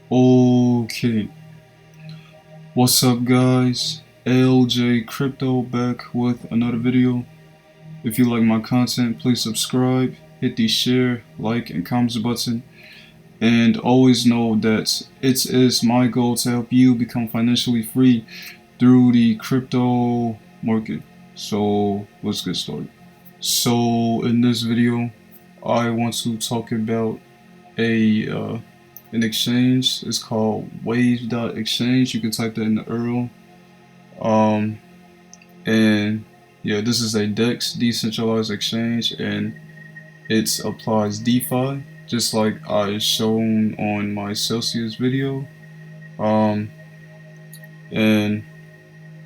Okay, what's up guys? LJ Crypto back with another video. If you like my content, please subscribe, hit the share, like, and comments button, and always know that it is my goal to help you become financially free through the crypto market. So let's get started. So in this video, I want to talk about a an exchange. It's called Wave.exchange. You can type that in the URL. And yeah, this is a DEX, decentralized exchange, and it applies DeFi, just like I shown on my Celsius video. Um, and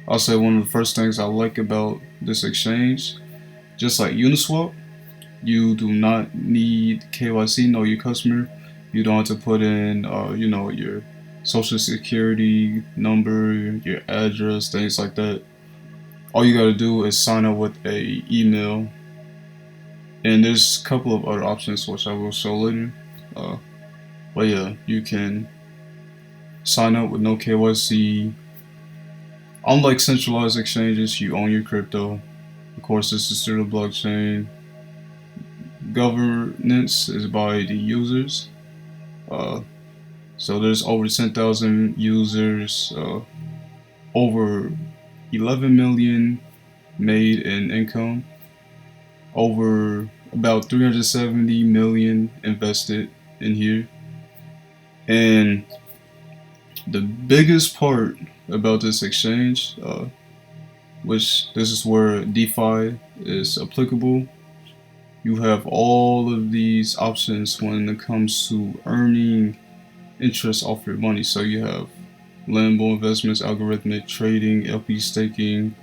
I'll say one of the first things I like about this exchange, just like Uniswap, you do not need KYC, know your customer. You don't have to put in, your social security number, your address, things like that. All you gotta do is sign up with a email, and there's a couple of other options which I will show later. But yeah, you can sign up with no KYC. Unlike centralized exchanges, you own your crypto. Of course, this is through the blockchain. Governance is by the users. So there's over 10,000 users, over 11 million made in income, over about 370 million invested in here. And the biggest part about this exchange, which this is where DeFi is applicable, you have all of these options when it comes to earning interest off your money. So you have Limbo Investments, algorithmic trading, LP staking,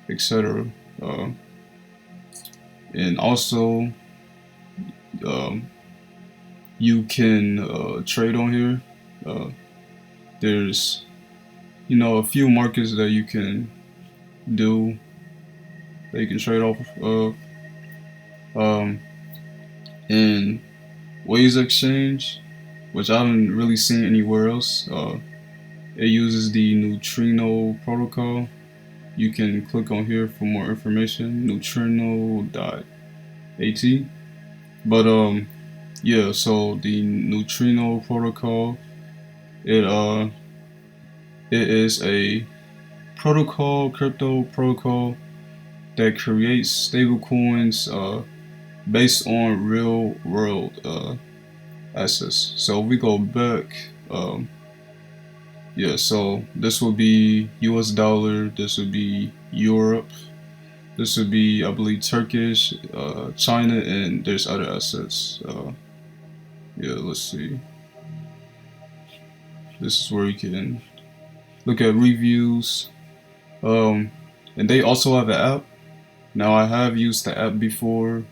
etc. And also, you can trade on here. There's, a few markets that you can do, that you can trade off of. And Waves Exchange, which I haven't really seen anywhere else. It uses the Neutrino protocol. You can click on here for more information, neutrino.at. But yeah, so the Neutrino protocol, it is a crypto protocol that creates stable coins based on real world assets. So if we go back, yeah, so this would be US dollar, this would be Europe, this would be, I believe, Turkish, China, and there's other assets. Yeah, let's see. This is where you can look at reviews. And they also have an app. Now I have used the app before,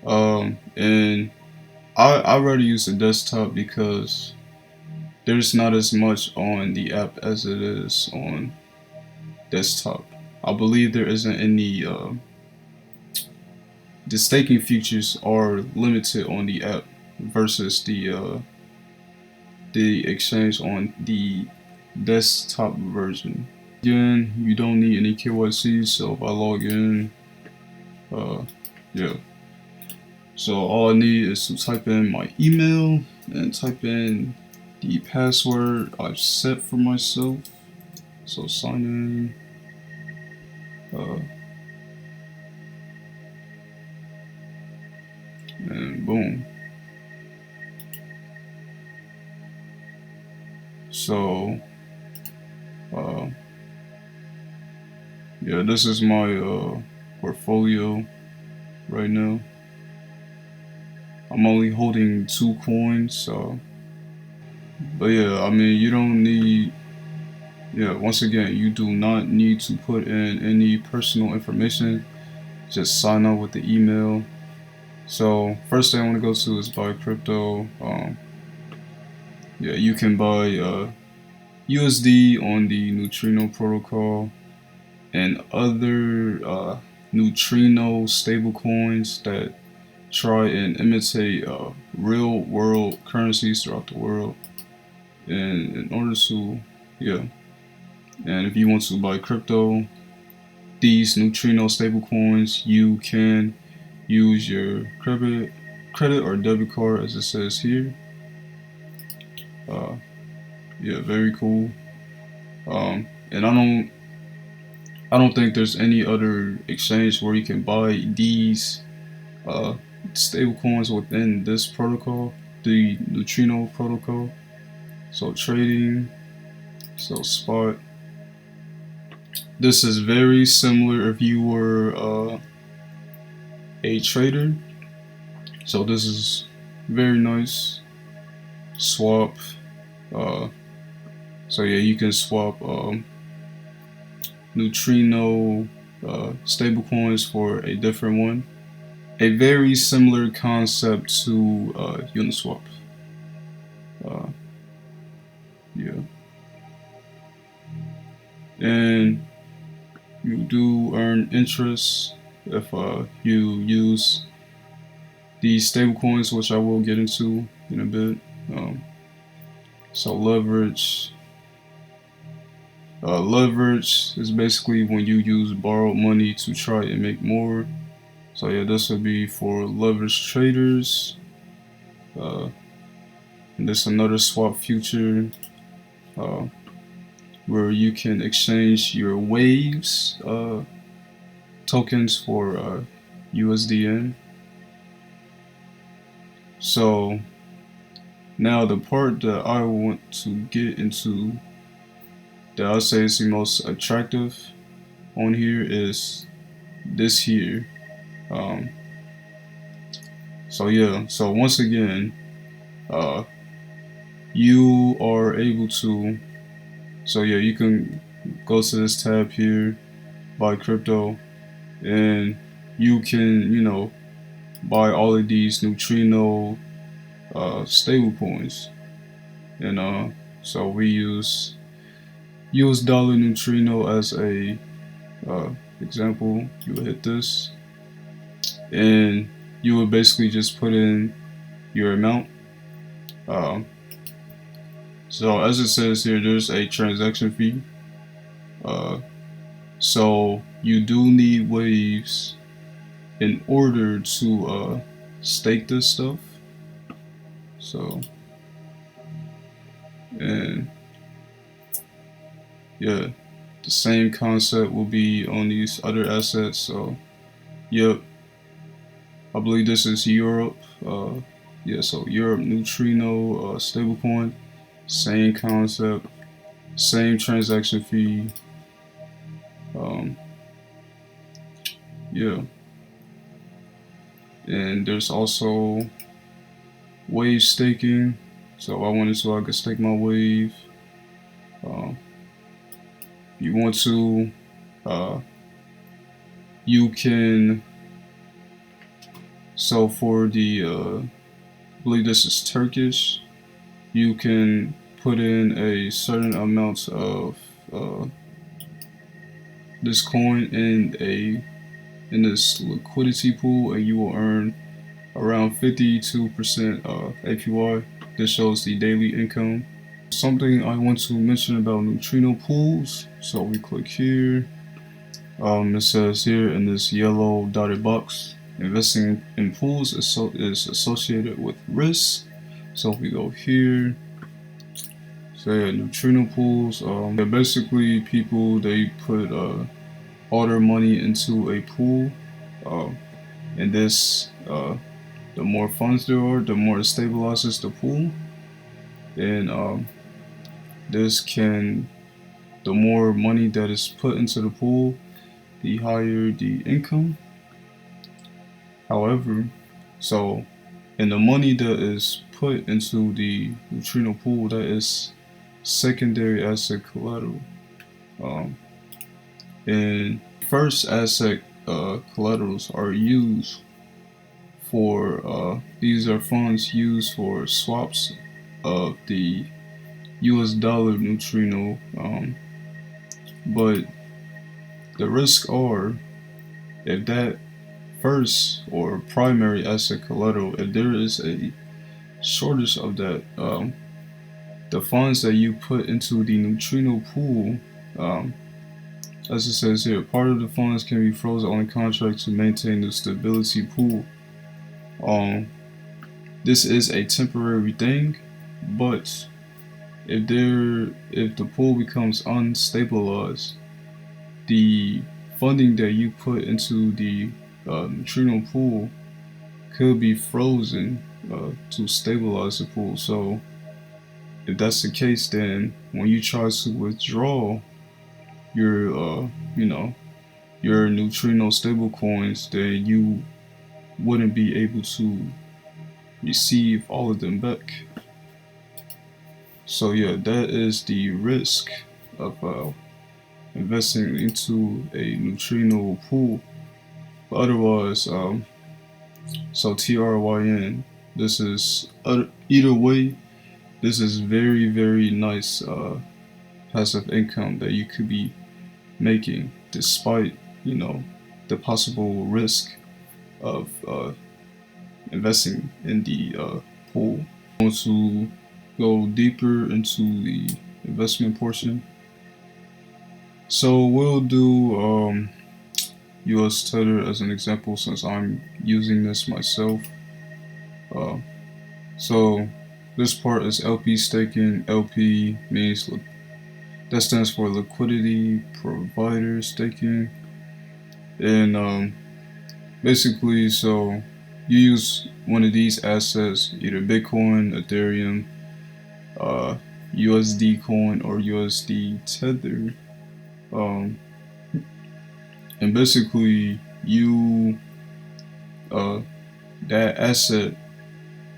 and I rather use the desktop because there's not as much on the app as it is on desktop. I believe there isn't any, the staking features are limited on the app versus the exchange on the desktop version. Again, you don't need any KYC, so if I log in, yeah. So all I need is to type in my email and type in the password I've set for myself. So sign in, and boom. So, yeah, this is my portfolio right now. I'm only holding 2 coins, so, but yeah, I mean, you don't need, yeah, once again, you do not need to put in any personal information. Just sign up with the email. So first thing I want to go to is buy crypto. Yeah, you can buy USD on the Neutrino protocol and other neutrino stablecoins that try and imitate real world currencies throughout the world. And in order to, yeah, and if you want to buy crypto, these neutrino stablecoins, you can use your credit or debit card as it says here. Yeah, very cool. And I don't think there's any other exchange where you can buy these stablecoins within this protocol, the neutrino protocol. So trading, so spot. This is very similar if you were a trader. So this is very nice. Swap. Uh, so yeah, you can swap neutrino stablecoins for a different one. A very similar concept to Uniswap. Yeah, and you do earn interest if you use these stablecoins, which I will get into in a bit. So leverage. Leverage is basically when you use borrowed money to try and make more. So yeah, this would be for leverage traders. And there's another swap future uh, where you can exchange your waves tokens for USDN. So now the part that I want to get into that I say is the most attractive on here is this here. So yeah, so once again, you are able to, so yeah, you can go to this tab here, buy crypto, and you can, you know, buy all of these neutrino stable coins. And so we use US dollar neutrino as a example. You would hit this, and you would basically just put in your amount. So as it says here, there's a transaction fee. So you do need waves in order to stake this stuff. So, and yeah, the same concept will be on these other assets. So, yep, I believe this is Europe. Yeah, so Europe neutrino stablecoin, same concept, same transaction fee. Yeah, and there's also wave staking. So if I wanted to, I could stake my wave. You want to, you can. So for the, I believe this is Turkish. You can put in a certain amount of this coin in this liquidity pool, and you will earn around 52% APY. This shows the daily income. Something I want to mention about neutrino pools. So we click here. It says here in this yellow dotted box, investing in pools is associated with risk. So if we go here, say neutrino pools, they're basically people, they put all their money into a pool, and this the more funds there are, the more it stabilizes the pool, and the more money that is put into the pool, the higher the income. However, so and the money that is put into the neutrino pool, that is secondary asset collateral. And first asset collaterals are used for these are funds used for swaps of the US dollar neutrino, but the risks are if that first or primary asset collateral, if there is a shortage of that, the funds that you put into the neutrino pool, um, as it says here, part of the funds can be frozen on the contract to maintain the stability pool. This is a temporary thing, but if the pool becomes unstabilized, the funding that you put into the neutrino pool could be frozen to stabilize the pool. So if that's the case, then when you try to withdraw your your neutrino stable coins, then you wouldn't be able to receive all of them back. So yeah, that is the risk of investing into a neutrino pool. But otherwise, so TRYN, this is either way, this is very nice passive income that you could be making despite the possible risk of investing in the pool. I want to go deeper into the investment portion. So we'll do US Tether as an example since I'm using this myself. So this part is LP staking. LP means that stands for liquidity provider staking, and basically, so you use one of these assets, either Bitcoin, Ethereum, USD coin, or USD Tether, and basically you that asset,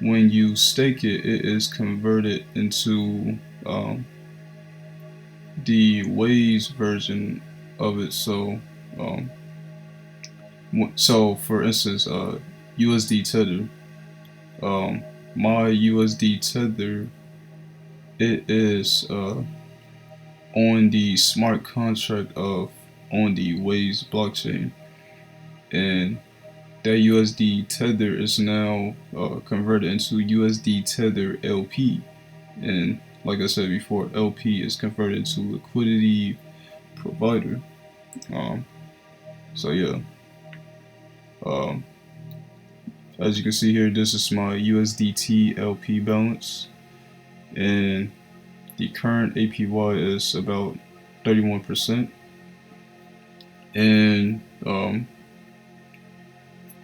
when you stake it, it is converted into the Waves version of it. So for instance, USD Tether, my USD Tether, it is on the smart contract on the Waves blockchain, and that USD Tether is now converted into USD Tether LP, and like I said before, LP is converted into liquidity provider. So yeah, as you can see here, this is my USDT LP balance, and the current APY is about 31%, and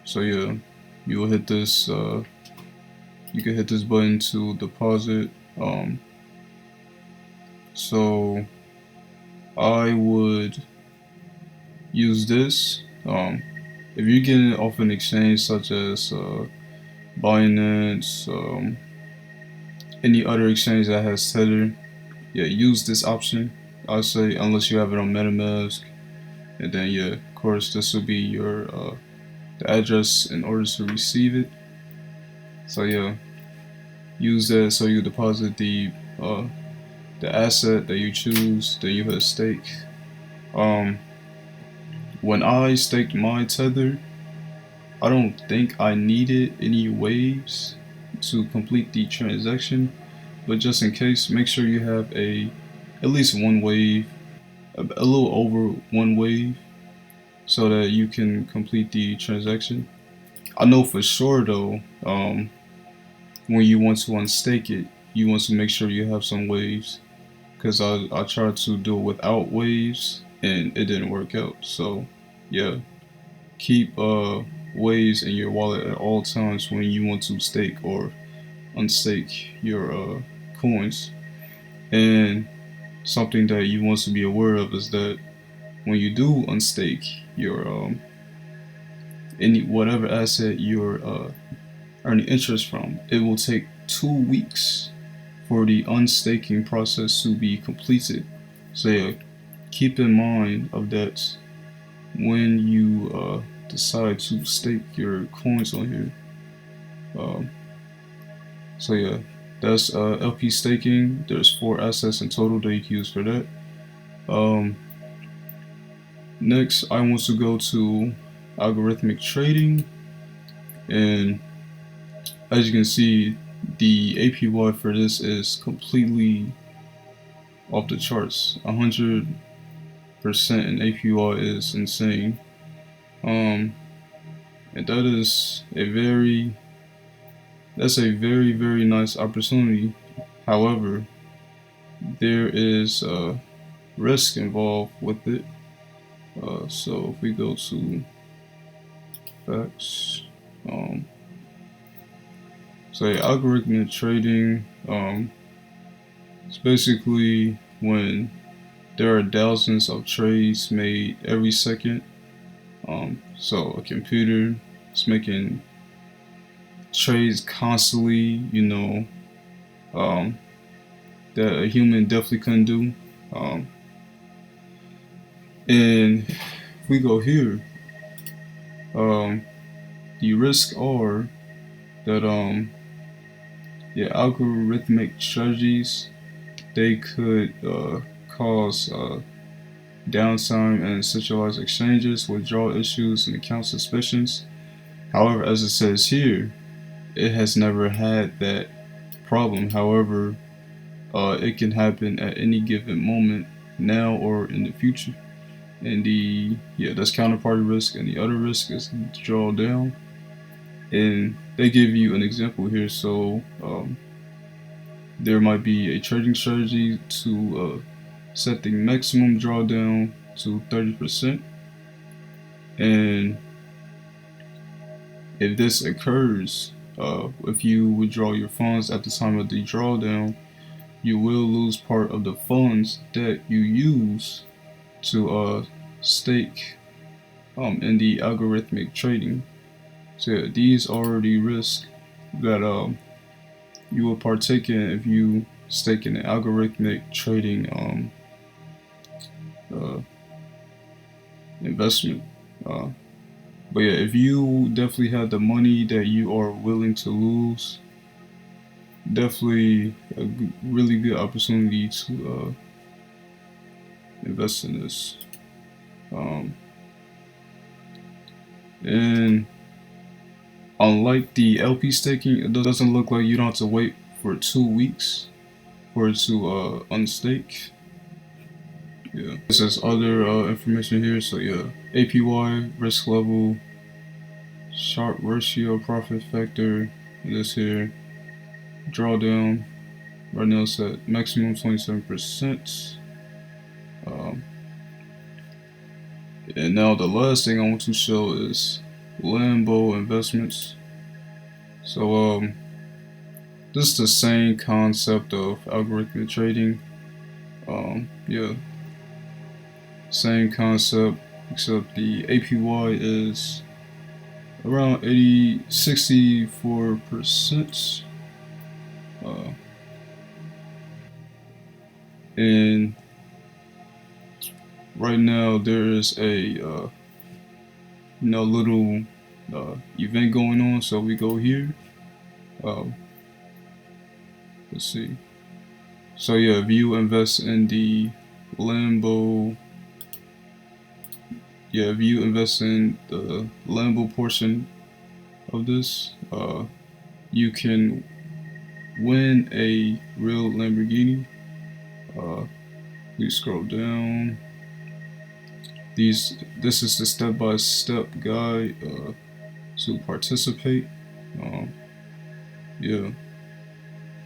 so yeah, you will hit this. You can hit this button to deposit. So I would use this. If you're getting it off an exchange such as Binance, any other exchange that has Tether, yeah, use this option. I say unless you have it on MetaMask, and then yeah, of course this will be your the address in order to receive it. So yeah, use that so you deposit the asset that you choose, then you hit stake. When I staked my Tether, I don't think I needed any waves to complete the transaction, but just in case, make sure you have at least one wave, a little over one wave, so that you can complete the transaction. I know for sure though, when you want to unstake it, you want to make sure you have some waves, because I tried to do it without waves and it didn't work out. So yeah, keep waves in your wallet at all times when you want to stake or unstake your coins. And something that you want to be aware of is that when you do unstake your any whatever asset you're earning interest from, it will take 2 weeks for the unstaking process to be completed. So yeah, keep in mind of that when you decide to stake your coins on here. So yeah, that's LP staking. There's 4 assets in total that you can use for that. Next, I want to go to algorithmic trading, and as you can see, the APY for this is completely off the charts. 100% in APY is insane. And that's a very nice opportunity. However, there is risk involved with it. So if we go to facts, so algorithmic trading, it's basically when there are thousands of trades made every second. So a computer is making trades constantly, that a human definitely couldn't do. And if we go here, the risks are that algorithmic strategies, they could cause downtime and centralized exchanges, withdrawal issues, and account suspicions. However, as it says here, it has never had that problem. However, it can happen at any given moment, now or in the future. And that's counterparty risk, and the other risk is drawdown. And they give you an example here. So there might be a trading strategy to set the maximum drawdown to 30%. And if this occurs, if you withdraw your funds at the time of the drawdown, you will lose part of the funds that you use to stake in the algorithmic trading. So yeah, these are the risks that you will partake in if you stake in an algorithmic trading investment. But yeah, if you definitely have the money that you are willing to lose, definitely a really good opportunity to invest in this. And unlike the LP staking, it doesn't look like you don't have to wait for 2 weeks for it to unstake. Yeah, it says other information here. So yeah, APY, risk level, Sharpe ratio, profit factor, this here, drawdown. Right now it's at maximum 27%. And now the last thing I want to show is Limbo Investments. So this is the same concept of algorithmic trading. Yeah, same concept, except the APY is around 64%. And right now there is a little event going on. So we go here. Let's see. So yeah, if you invest in the Limbo, if you invest in the Limbo portion of this, you can win a real Lamborghini. We scroll down. This is the step-by-step guide to participate. Yeah.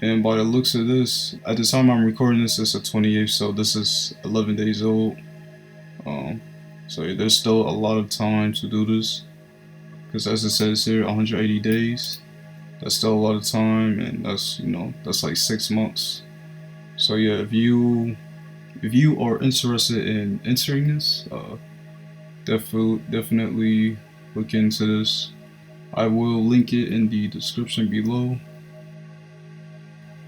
And by the looks of this, at the time I'm recording this, it's the 28th, so this is 11 days old. So there's still a lot of time to do this, because as it says here, 180 days. That's still a lot of time, and that's like 6 months. So yeah, if you are interested in entering this, definitely look into this. I will link it in the description below.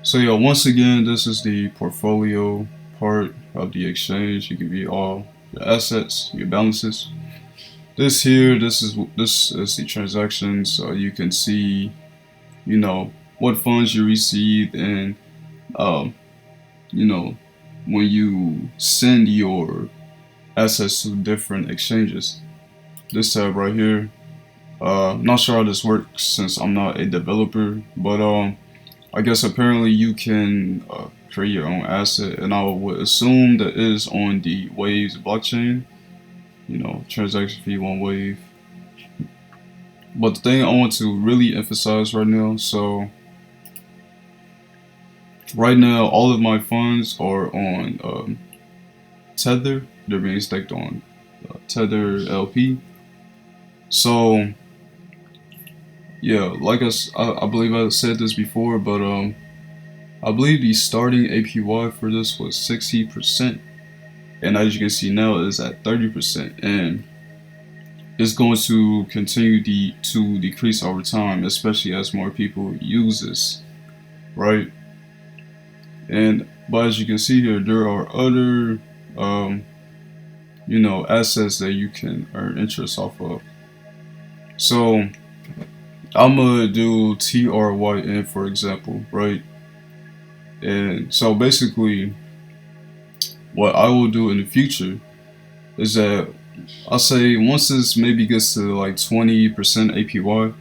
So yeah, once again, this is the portfolio part of the exchange. You can view all your assets, your balances. This is the transactions. You can see, what funds you received, and when you send your assets to different exchanges. this tab right here. Not sure how this works since I'm not a developer, but I guess apparently you can create your own asset, and I would assume that is on the Waves blockchain. You know, transaction fee 1 Wave. But the thing I want to really emphasize right now, so right now all of my funds are on Tether. They're being staked on Tether LP. So yeah, like I believe I said this before, but I believe the starting APY for this was 60%, and as you can see now it's at 30%, and it's going to continue to decrease over time, especially as more people use this, right? And but as you can see here, there are other you know, assets that you can earn interest off of. So I'm gonna do TRYN for example, right? And so basically what I will do in the future is that I'll say once this maybe gets to like 20% APY,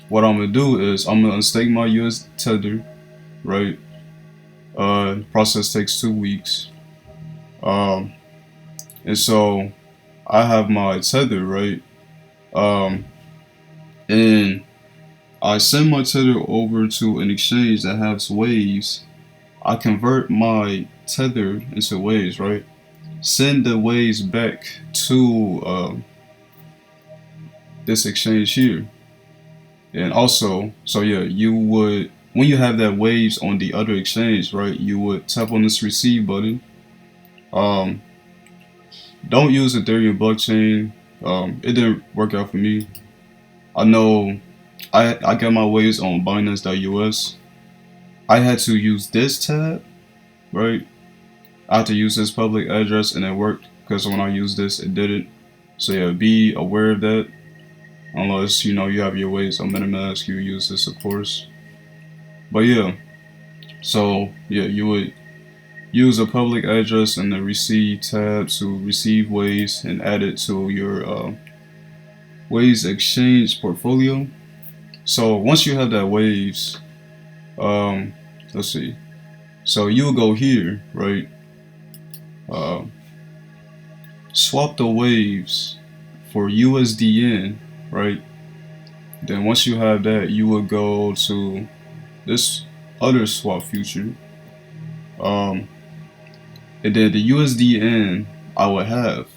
what I'm gonna do is I'm gonna unstake my US Tether, right? Process takes 2 weeks. Um, and so I have my Tether, right? And I send my Tether over to an exchange that has Waves. I convert my Tether into Waves, right? Send the Waves back to this exchange here. And also, so yeah, you would, when you have that Waves on the other exchange, right, you would tap on this receive button. Don't use Ethereum blockchain. It didn't work out for me. I know I got my Waves on Binance.us. I had to use this tab, right? I had to use this public address and it worked because when I used this, it didn't. So yeah, be aware of that. Unless, you know, you have your Waves on MetaMask, you use this, of course. But yeah, so yeah, you would use a public address in the receive tab to receive Waves and add it to your Waves exchange portfolio. So once you have that Waves, let's see. So you will go here, right? Swap the Waves for USDN, right? Then once you have that, you will go to this other swap future. And then the USDN I would have,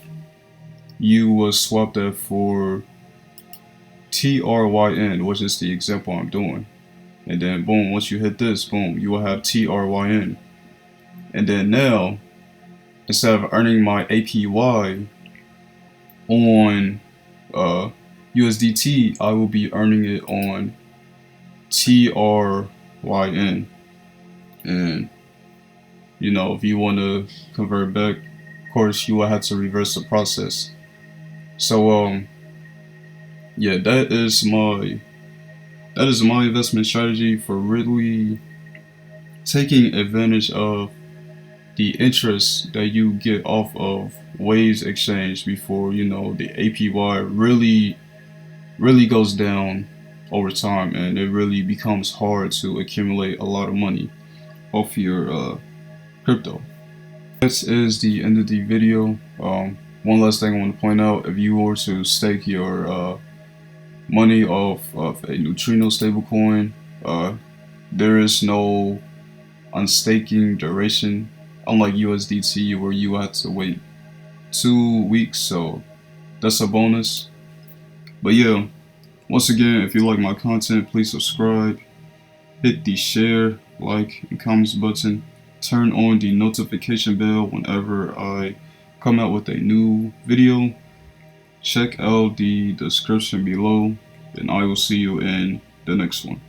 you will swap that for TRYN, which is the example I'm doing. And then boom, once you hit this, boom, you will have TRYN. And then now, instead of earning my APY on USDT, I will be earning it on TRYN. And you know, if you want to convert back, of course you will have to reverse the process. So yeah, that is my investment strategy for really taking advantage of the interest that you get off of Waves exchange before, you know, the APY really goes down over time and it really becomes hard to accumulate a lot of money off your crypto. This is the end of the video. One last thing I want to point out: if you were to stake your money off of a Neutrino stablecoin, there is no unstaking duration, unlike USDT where you have to wait 2 weeks. So that's a bonus. But yeah, once again, if you like my content, please subscribe, hit the share, like, and comments button. Turn on the notification bell whenever I come out with a new video. Check out the description below, and I will see you in the next one.